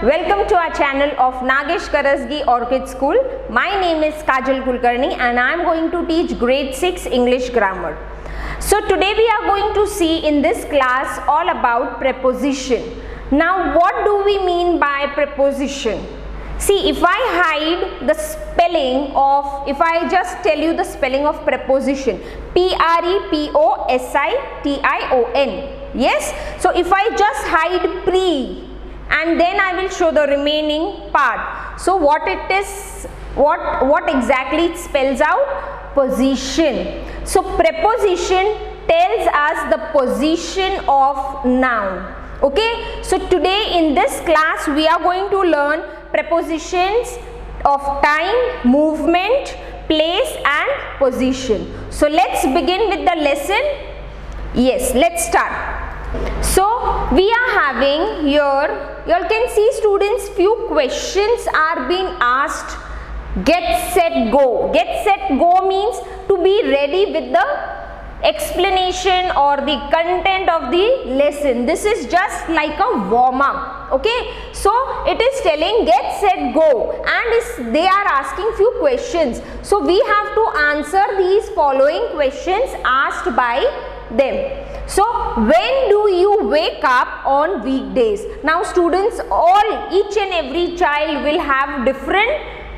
Welcome to our channel of Nagesh Karasgi Orchid School. My name is Kajal Kulkarni and I am going to teach grade 6 English grammar. So today we are going to see in this class all about preposition. Now what do we mean by preposition? See, if I hide the spelling of, if I just tell you the spelling of preposition, P-R-E-P-O-S-I-T-I-O-N. Yes, so if I just hide pre and then I will show the remaining part. So what it is, what exactly it spells out? Position. So preposition tells us the position of noun. Okay, so today in this class we are going to learn prepositions of time, movement, place and position. So let's begin with the lesson. Yes, let's start. So we are having here, you all can see students, few questions are being asked. Get, set, go. Get, set, go means to be ready with the explanation or the content of the lesson. This is just like a warm up. Okay, so it is telling get, set, go, and they are asking few questions. So we have to answer these following questions asked by them. So when do you wake up on weekdays? Now students, each and every child will have different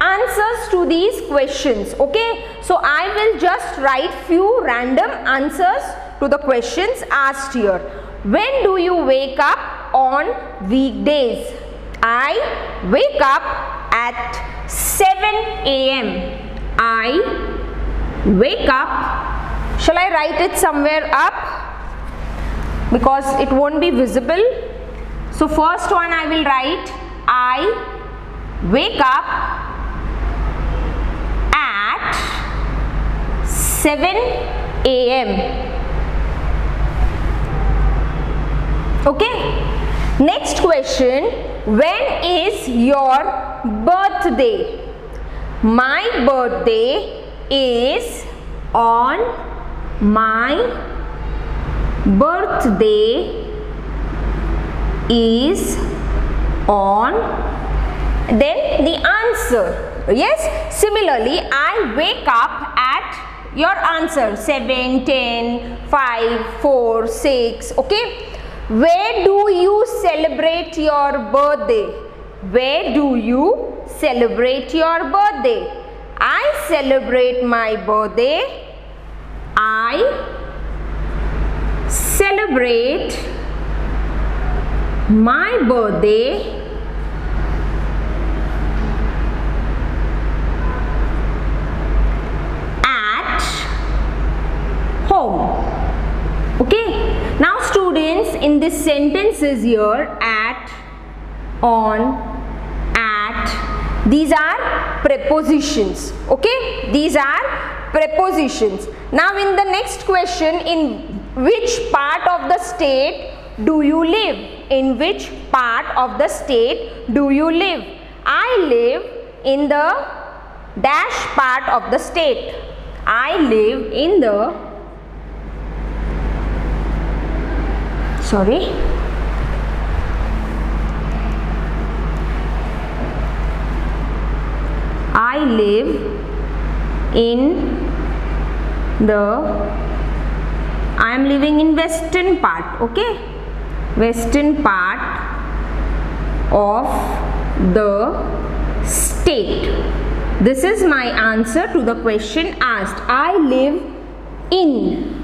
answers to these questions. Okay, so I will just write few random answers to the questions asked here. When do you wake up on weekdays? I wake up at 7 a.m. I wake up. Shall I write it somewhere up? Because it won't be visible. So first one I will write, I wake up at 7 a.m. Okay. Next question, when is your birthday? My birthday is on my birthday is on, then the answer. Yes, similarly I wake up at your answer 7, 10, 5, 4, 6. Okay, where do you celebrate your birthday? Where do you celebrate your birthday? I celebrate my birthday. I celebrate my birthday at home. Okay, now students, in this sentences here, at, on, at, these are prepositions. Okay, these are prepositions. Now in the next question, in which part of the state do you live? In which part of the state do you live? I live in the dash part of the state. I live in the, sorry, I live in the, I am living in western part. Okay, western part of the state. This is my answer to the question asked. I live in.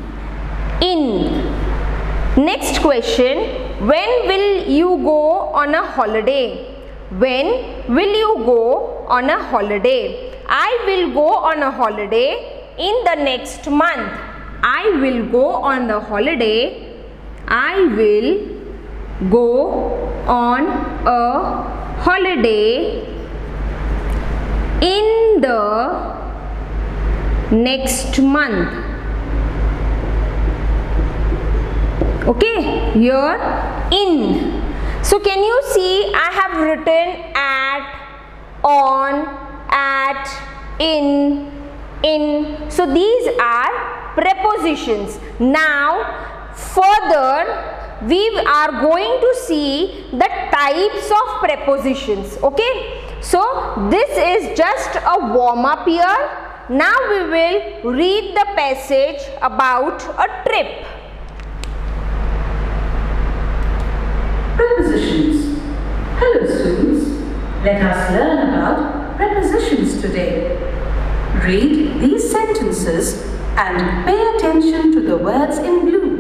Next question, when will you go on a holiday? When will you go on a holiday? I will go on a holiday in the next month. I will go on the holiday. I will go on a holiday in the next month. Okay, here in. So can you see I have written at, on, at, in. So these are prepositions. Now further we are going to see the types of prepositions. Okay, so this is just a warm up here. Now we will read the passage about a trip. Prepositions. Hello students, let us learn about prepositions today. Read these sentences and pay attention to the words in blue.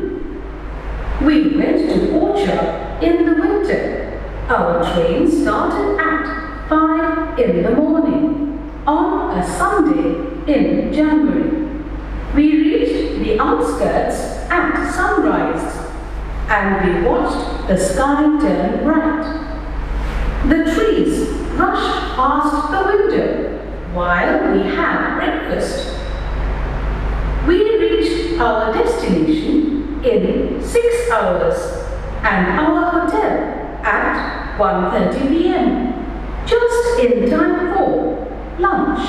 We went to Orchard in the winter. Our train started at 5 in the morning on a Sunday in January. We reached the outskirts at sunrise and we watched the sky turn bright. The trees rushed past the window while we had breakfast. We reached our destination in 6 hours and our hotel at 1:30 p.m. just in time for lunch.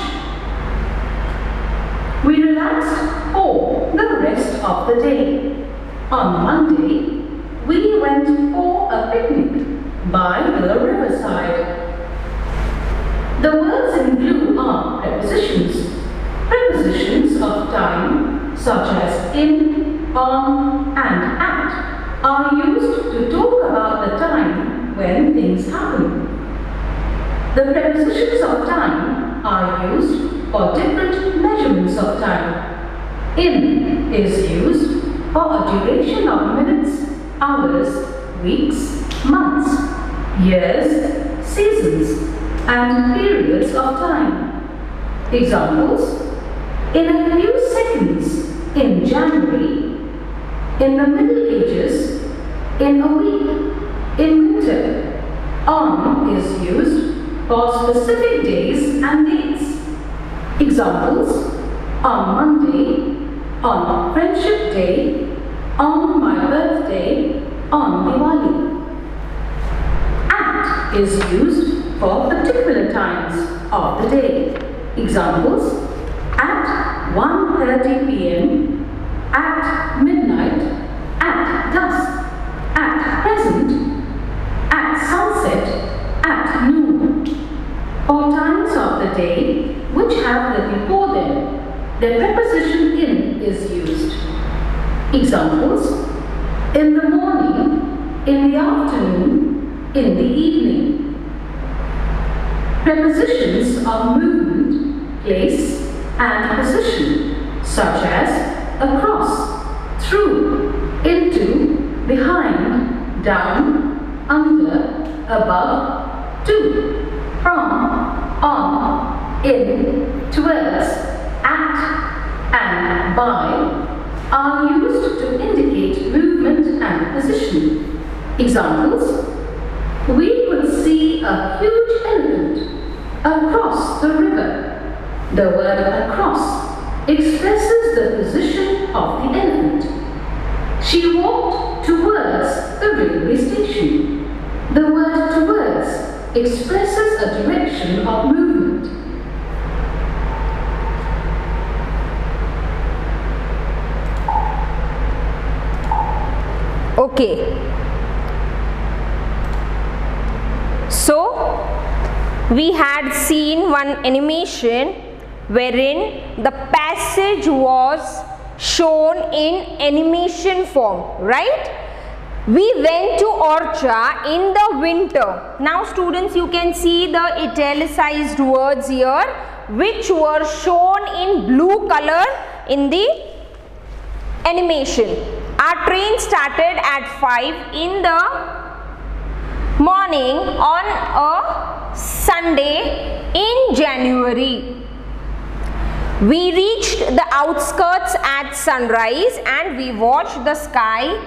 We relaxed for the rest of the day. On Monday, we went for a picnic by the riverside. The words in blue are prepositions. Prepositions of time, such as in, on, and at, are used to talk about the time when things happen. The prepositions of time are used for different measurements of time. In is used for a duration of minutes, hours, weeks, months, years, seasons, and periods of time. Examples: in a few seconds, in January, in the Middle Ages, in a week, in winter. On is used for specific days and dates. Examples: on Monday, on Friendship Day, on my birthday, on Diwali. At is used for particular times of the day. Examples: at 1:30 p.m., at midnight, at dusk, at present, at sunset, at noon. For times of the day which have the before them, the preposition in is used. Examples: in the morning, in the afternoon, in the evening. Prepositions of movement, place, and position, such as across, through, into, behind, down, under, above, to, from, on, in, towards, at, and by, are used to indicate movement and position. Examples: we could see a huge elephant across the river. The word across expresses the position of the elephant. She walked towards the railway station. The word towards expresses a direction of movement. Okay. So, we had seen one animation wherein the passage was shown in animation form, right? We went to Orchard in the winter. Now students, you can see the italicized words here which were shown in blue color in the animation. Our train started at 5 in the morning on a Sunday in January. We reached the outskirts at sunrise and we watched the sky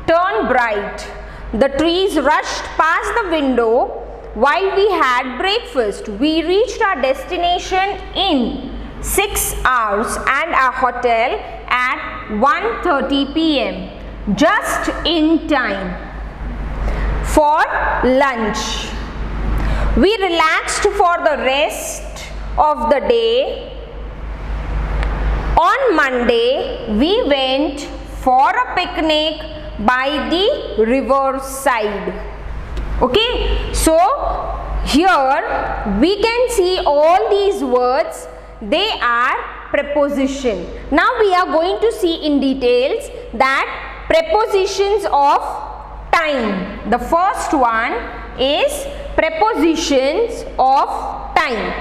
turn bright. The trees rushed past the window while we had breakfast. We reached our destination in 6 hours and our hotel at 1:30 p.m. just in time for lunch. We relaxed for the rest of the day. On Monday, we went for a picnic by the river side. Okay, so here we can see all these words, they are preposition. Now we are going to see in details that prepositions of time. The first one is prepositions of time.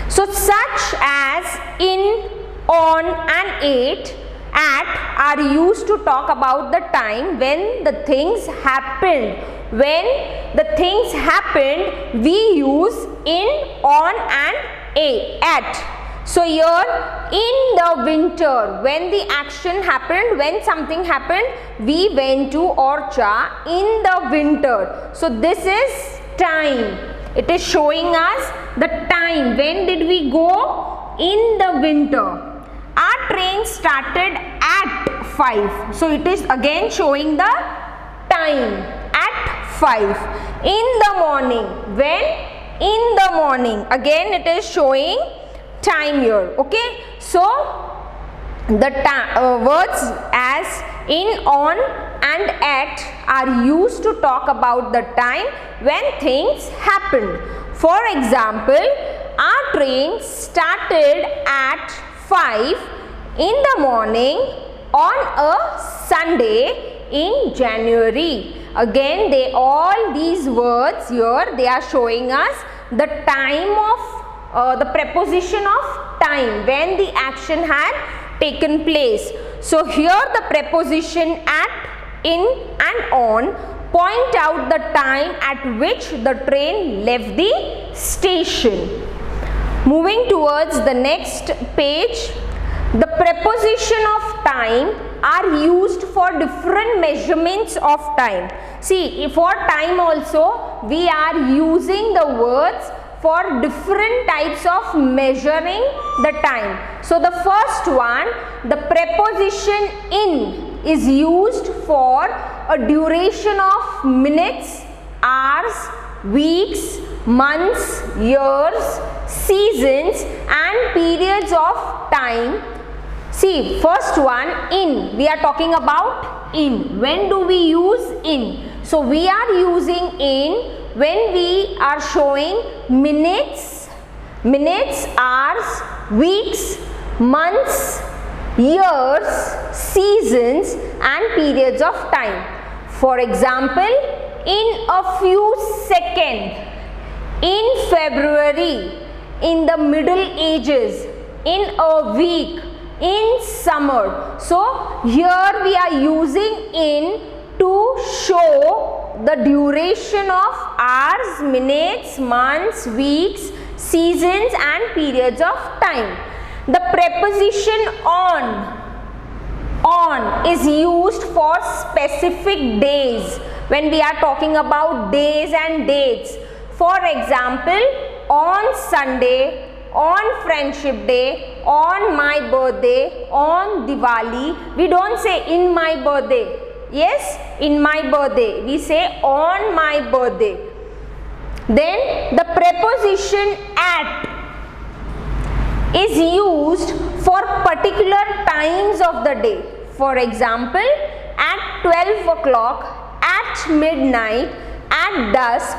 So such as in, on and at are used to talk about the time when the things happened. When the things happened, we use in, on and at. So here in the winter, when the action happened, when something happened, we went to Orcha in the winter. So this is time. It is showing us the time. When did we go? In the winter. Our train started at 5. So it is again showing the time at 5. In the morning. When? In the morning. Again it is showing time here. Okay, so the words as in, on and at are used to talk about the time when things happened. For example, our train started at 5 in the morning on a Sunday in January. Again, all these words here, they are showing us the time of the preposition of time when the action had taken place. So here the preposition at, in and on point out the time at which the train left the station. Moving towards the next page, the preposition of time are used for different measurements of time. See, for time also we are using the words for different types of measuring the time. So the first one, the preposition in is used for a duration of minutes, hours, weeks, months, years, seasons and periods of time. See, first one, in. We are talking about in. When do we use in? So we are using in when we are showing minutes, hours, weeks, months, years, seasons and periods of time. For example, in a few seconds, in February, in the Middle Ages, in a week, in summer. So here we are using in to show the duration of hours, minutes, months, weeks, seasons and periods of time. The preposition on is used for specific days when we are talking about days and dates. For example, on Sunday, on Friendship Day, on my birthday, on Diwali. We don't say in my birthday. Yes, in my birthday. We say on my birthday. Then the preposition at is used for particular times of the day. For example, at 12 o'clock, at midnight, at dusk,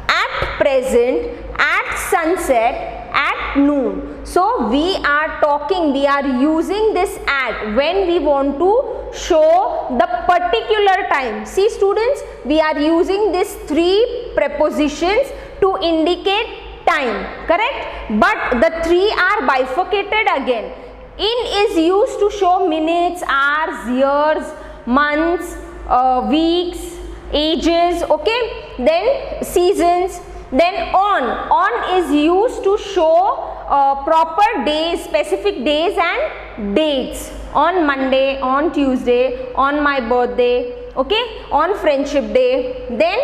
at present, at sunset, at noon. So we are using this at when we want to show the particular time. See students, we are using these three prepositions to indicate time, correct? But the three are bifurcated again. In is used to show minutes, hours, years, months, weeks, ages, okay? Then seasons. Then on is used to show proper days, specific days and dates. On Monday, on Tuesday, on my birthday, okay, on Friendship Day. Then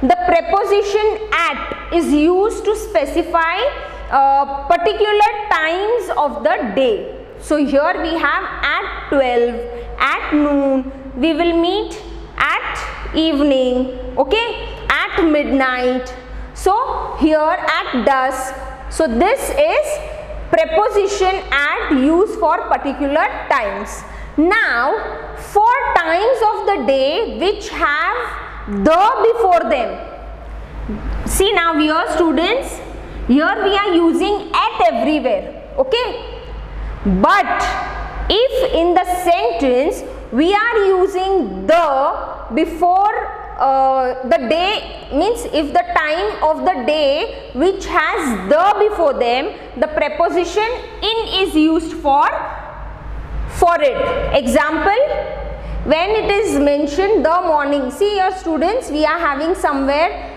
the preposition at is used to specify particular times of the day. So here we have at 12, at noon, we will meet at evening, okay, at midnight. So here at dusk. So this is preposition at used for particular times. Now, for times of the day which have the before them. See now here students, here we are using at everywhere, okay? But if in the sentence we are using the before the day, means if the time of the day which has the before them, the preposition in is used for it. Example, when it is mentioned the morning, see here students, we are having somewhere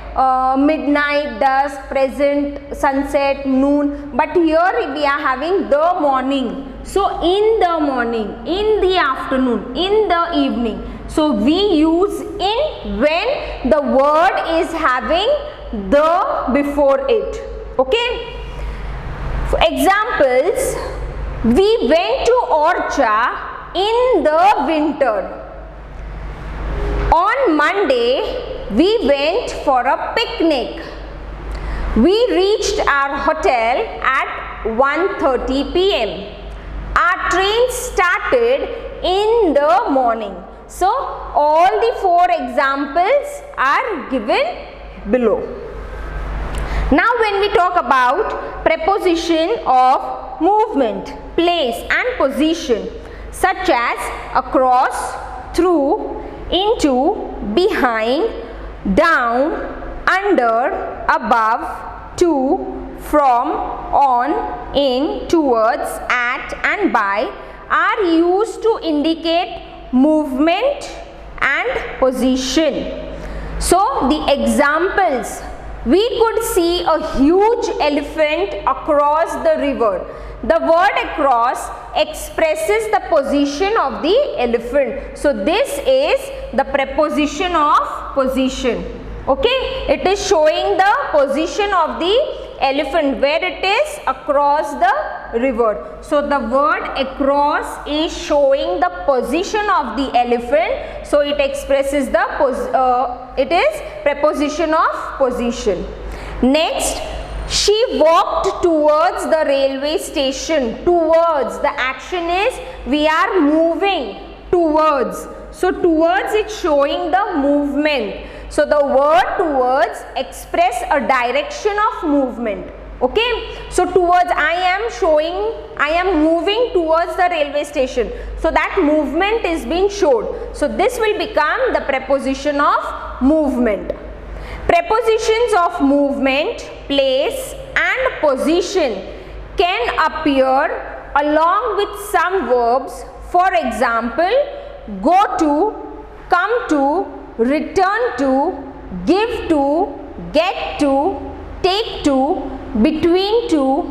midnight, dusk, present, sunset, noon, but here we are having the morning. So in the morning, in the afternoon, in the evening. So we use in when the word is having the before it, okay? For examples, we went to Orcha in the winter. On Monday, we went for a picnic. We reached our hotel at 1:30 p.m. Our train started in the morning. So, all the 4 examples are given below. Now, when we talk about preposition of movement, place and position, such as across, through, into, behind, down, under, above, to, from, on, in, towards, at and by are used to indicate movement and position. So the examples, we could see a huge elephant across the river. The word across expresses the position of the elephant. So this is the preposition of position. Okay, it is showing the position of the elephant where it is across the river. So the word across is showing the position of the elephant. So it expresses the it is preposition of position. Next, she walked towards the railway station. Towards, the action is we are moving towards. So towards, it's showing the movement. So the word towards express a direction of movement. Okay. So towards, I am moving towards the railway station. So that movement is being showed. So this will become the preposition of movement. Prepositions of movement, place and position can appear along with some verbs. For example, go to, come to, return to, give to, get to, take to, between to,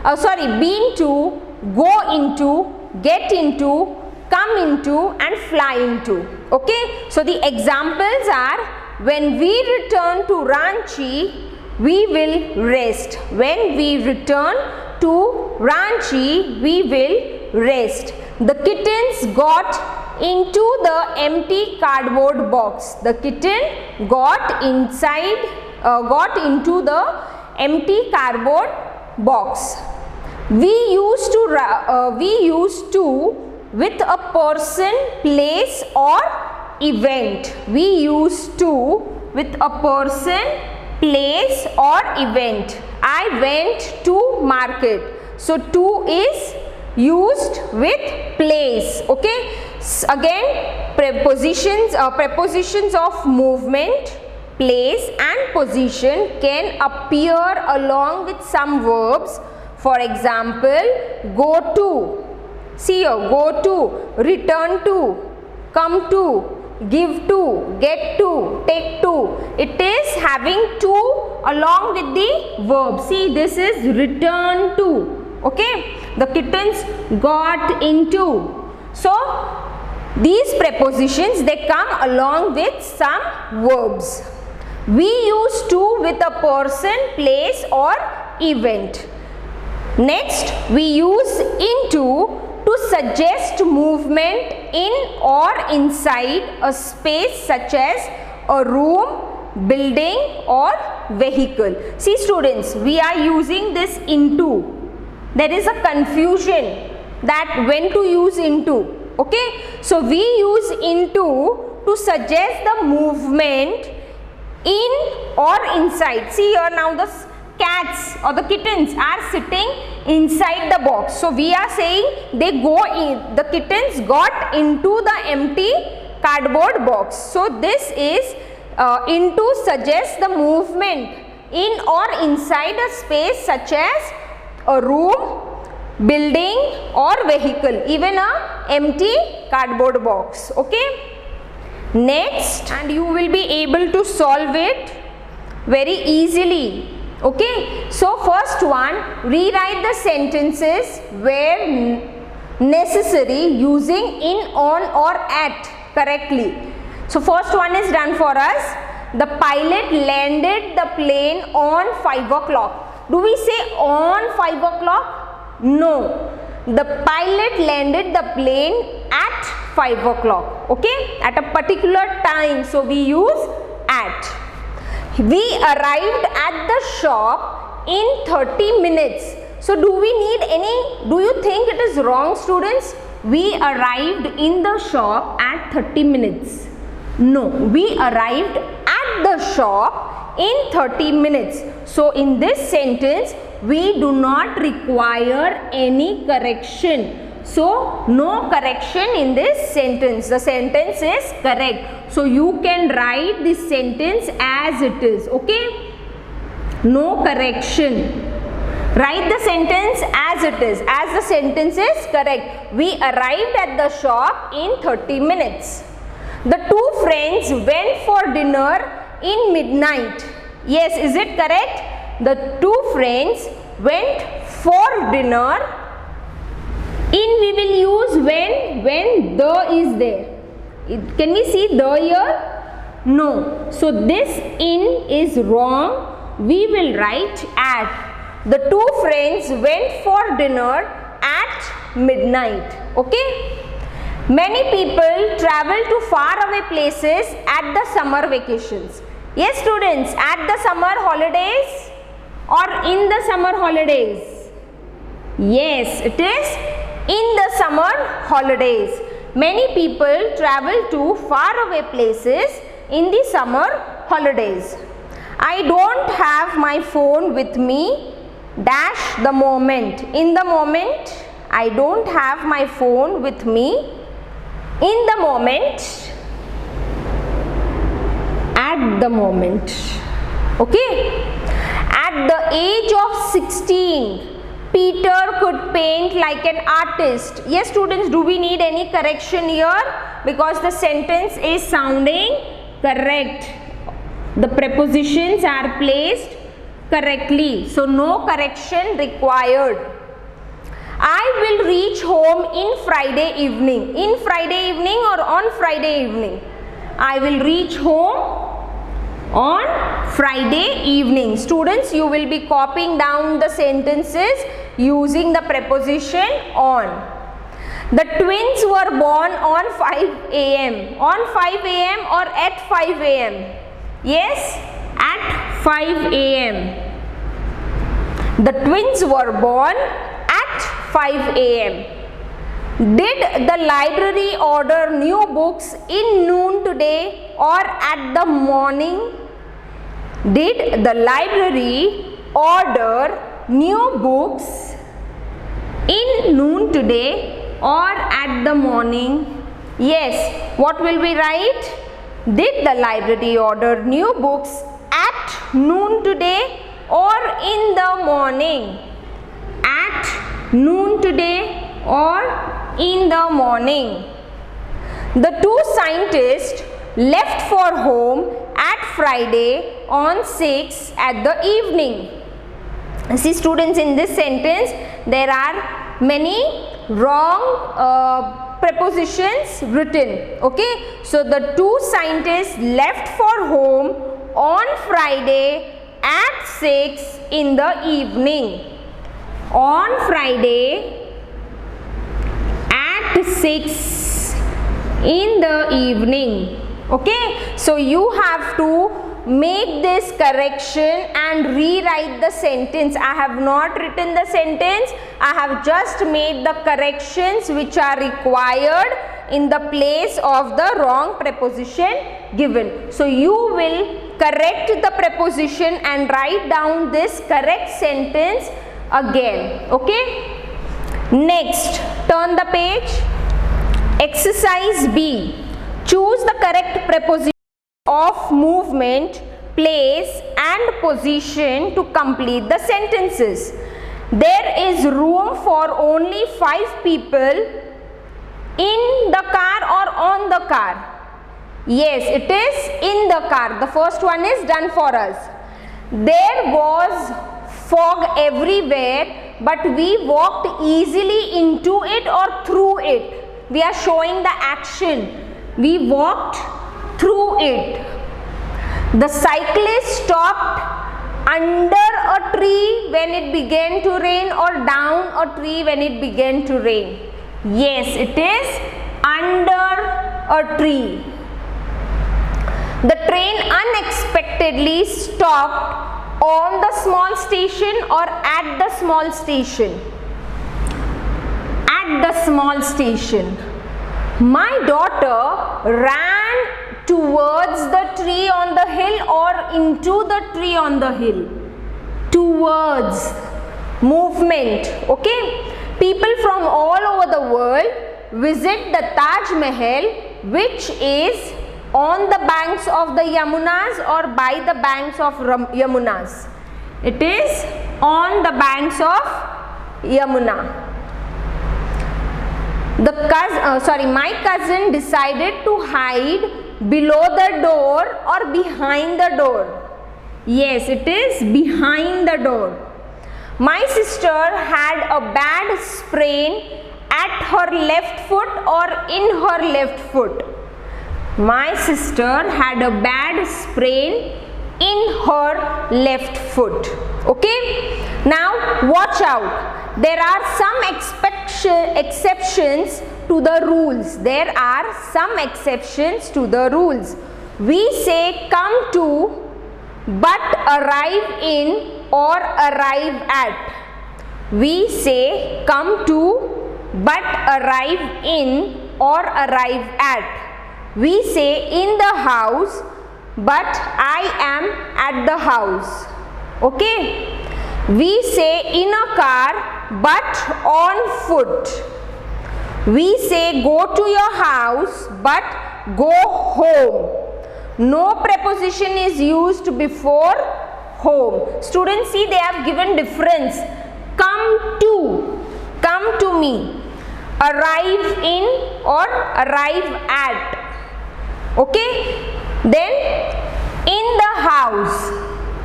been to, go into, get into, come into and fly into. Okay. So the examples are, when we return to Ranchi, we will rest. When we return to Ranchi, we will rest. The kittens got into the empty cardboard box. The kitten got into the empty cardboard box. We used to with a person, place or event. We used to with a person, place or event. I went to market. So to is used with place. Okay. Again, prepositions of movement, place and position can appear along with some verbs. For example, go to, see here, go to, return to, come to, give to, get to, take to. It is having to along with the verb. See, this is return to. Okay, the kittens got into. So these prepositions, they come along with some verbs. We use to with a person, place or event. Next, we use into to suggest movement in or inside a space such as a room, building or vehicle. See students, we are using this into. There is a confusion that when to use into. Okay, so we use into to suggest the movement in or inside. See here, now the cats or the kittens are sitting inside the box. So we are saying they go in, the kittens got into the empty cardboard box. So this is into suggests the movement in or inside a space such as a room, building or vehicle, even a empty cardboard box. Okay, next, and you will be able to solve it very easily. Okay, so first one, rewrite the sentences where necessary using in, on or at correctly. So first one is done for us. The pilot landed the plane on 5 o'clock. Do we say on 5 o'clock? No. The pilot landed the plane at 5 o'clock. Okay, at a particular time. So we use at. We arrived at the shop in 30 minutes. So do we need any, do you think it is wrong, students? We arrived in the shop at 30 minutes. No, we arrived at the shop in 30 minutes. So in this sentence, we do not require any correction. So no correction in this sentence. The sentence is correct. So you can write this sentence as it is. Okay? No correction. Write the sentence as it is, as the sentence is correct. We arrived at the shop in 30 minutes. The two friends went for dinner in midnight. Yes, is it correct? The two friends went for dinner. In we will use when the is there. Can we see the here? No. So this in is wrong. We will write at. The two friends went for dinner at midnight. Okay. Many people travel to faraway places at the summer vacations. Yes, students, at the summer holidays or in the summer holidays? Yes, it is in the summer holidays. Many people travel to faraway places in the summer holidays. I don't have my phone with me. Dash the moment. In the moment. I don't have my phone with me. In the moment. At the moment. Okay. At the age of 16, Peter could paint like an artist. Yes, students, do we need any correction here? Because the sentence is sounding correct. The prepositions are placed correctly. So no correction required. I will reach home in Friday evening. In Friday evening or on Friday evening? I will reach home on Friday evening. Students, you will be copying down the sentences using the preposition on. The twins were born on 5 a.m. On 5 a.m. or at 5 a.m.? Yes, at 5 a.m. The twins were born at 5 a.m. Did the library order new books in noon today or at the morning? Did the library order new books in noon today or at the morning? Yes. What will we write? Did the library order new books at noon today or in the morning? At noon today or in the morning. The two scientists left for home at Friday on 6 at the evening. See, students, in this sentence there are many wrong prepositions written. Okay, so the two scientists left for home on Friday at 6 in the evening. On Friday at 6 in the evening. Okay, so you have to make this correction and rewrite the sentence. I have not written the sentence, I have just made the corrections which are required in the place of the wrong preposition given. So you will correct the preposition and write down this correct sentence again. Okay. Next, turn the page. Exercise B. Choose the correct preposition of movement, place and position to complete the sentences. There is room for only 5 people in the car or on the car. Yes, it is in the car. The first one is done for us. There was fog everywhere, but we walked easily into it or through it. We are showing the action. We walked through it. The cyclist stopped under a tree when it began to rain or down a tree when it began to rain. Yes, it is under a tree. The train unexpectedly stopped on the small station or at the small station. At the small station. My daughter ran towards the tree on the hill or into the tree on the hill. Towards. Movement. Okay. People from all over the world visit the Taj Mahal, which is on the banks of the Yamunas or by the banks of Yamunas. It is on the banks of Yamuna. My cousin decided to hide below the door or behind the door. Yes, it is behind the door. My sister had a bad sprain at her left foot or in her left foot. My sister had a bad sprain in her left foot. Okay. Now watch out. There are some exceptions to the rules. There are some exceptions to the rules. We say come to, but arrive in or arrive at. We say come to, but arrive in or arrive at. We say in the house, but I am at the house. Okay. We say in a car, but on foot. We say go to your house, but go home. No preposition is used before home. Students, see, they have given difference. Come to me. Arrive in or arrive at. Okay. Then in the house.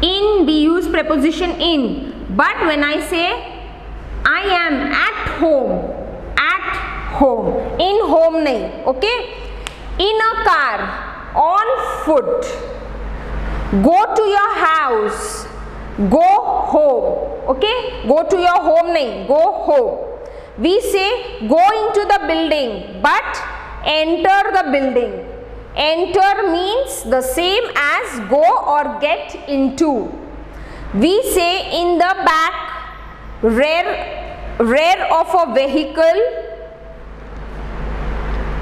In, we use preposition in. But when I say I am at home. In home nahi. Okay. In a car. On foot. Go to your house. Go home. Okay. Go to your home nahi. Go home. We say go into the building, but enter the building. Enter means the same as go or get into. We say in the back, rear of a vehicle.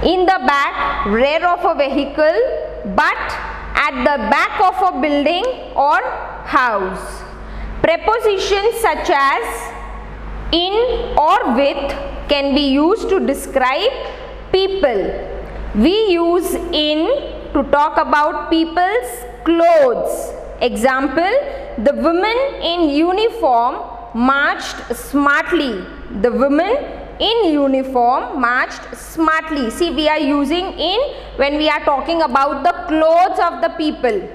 In the back, rear of a vehicle, but at the back of a building or house. Prepositions such as in or with can be used to describe people. We use in to talk about people's clothes. Example, the women in uniform marched smartly. The women in uniform marched smartly. See, we are using in when we are talking about the clothes of the people.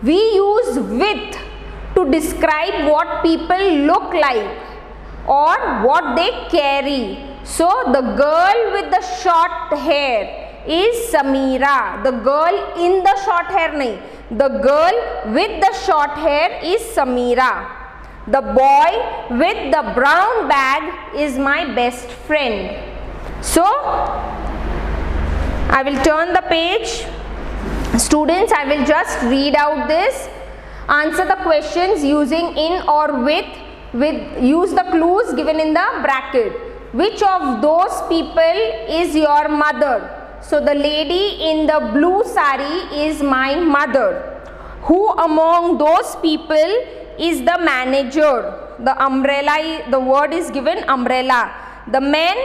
We use with to describe what people look like or what they carry. So, the girl with the short hair is Samira. The girl in the short hair nahi. The girl with the short hair is Samira. The boy with the brown bag is my best friend. So, I will turn the page. Students, I will just read out this. Answer the questions using in or with use the clues given in the bracket. Which of those people is your mother? So the lady in the blue sari is my mother. Who among those people is the manager? The umbrella, the word is given umbrella. The man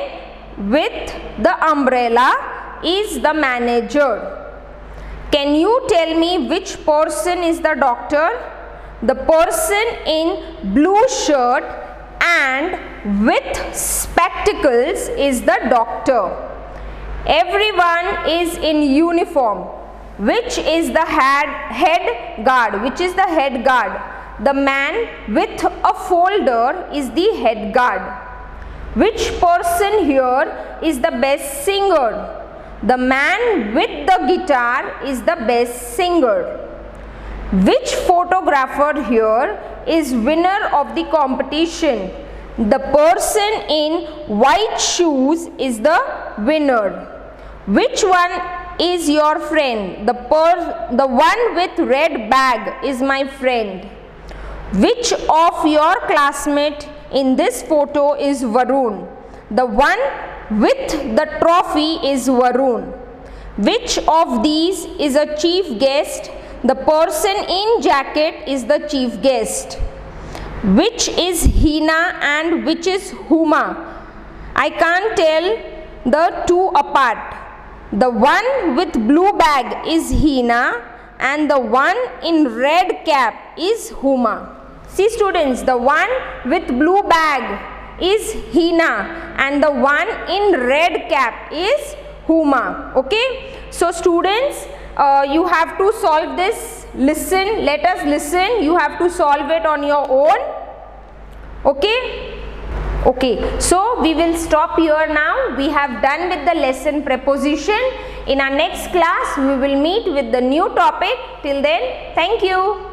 with the umbrella is the manager. Can you tell me which person is the doctor? The person in blue shirt and with spectacles is the doctor. Everyone is in uniform. Which is the head guard? Which is the head guard? The man with a folder is the head guard. Which person here is the best singer? The man with the guitar is the best singer. Which photographer here is winner of the competition? The person in white shoes is the winner. Which one is your friend? The one with red bag is my friend. Which of your classmates in this photo is Varun? The one with the trophy is Varun. Which of these is a chief guest? The person in jacket is the chief guest. Which is Hina and which is Huma? I can't tell the two apart. The one with blue bag is Hina and the one in red cap is Huma. See students, the one with blue bag is Hina and the one in red cap is Huma. Okay. So students, you have to solve this. Listen, let us listen. You have to solve it on your own. Okay. Okay, so we will stop here now. We have done with the lesson preposition. In our next class, we will meet with the new topic. Till then, thank you.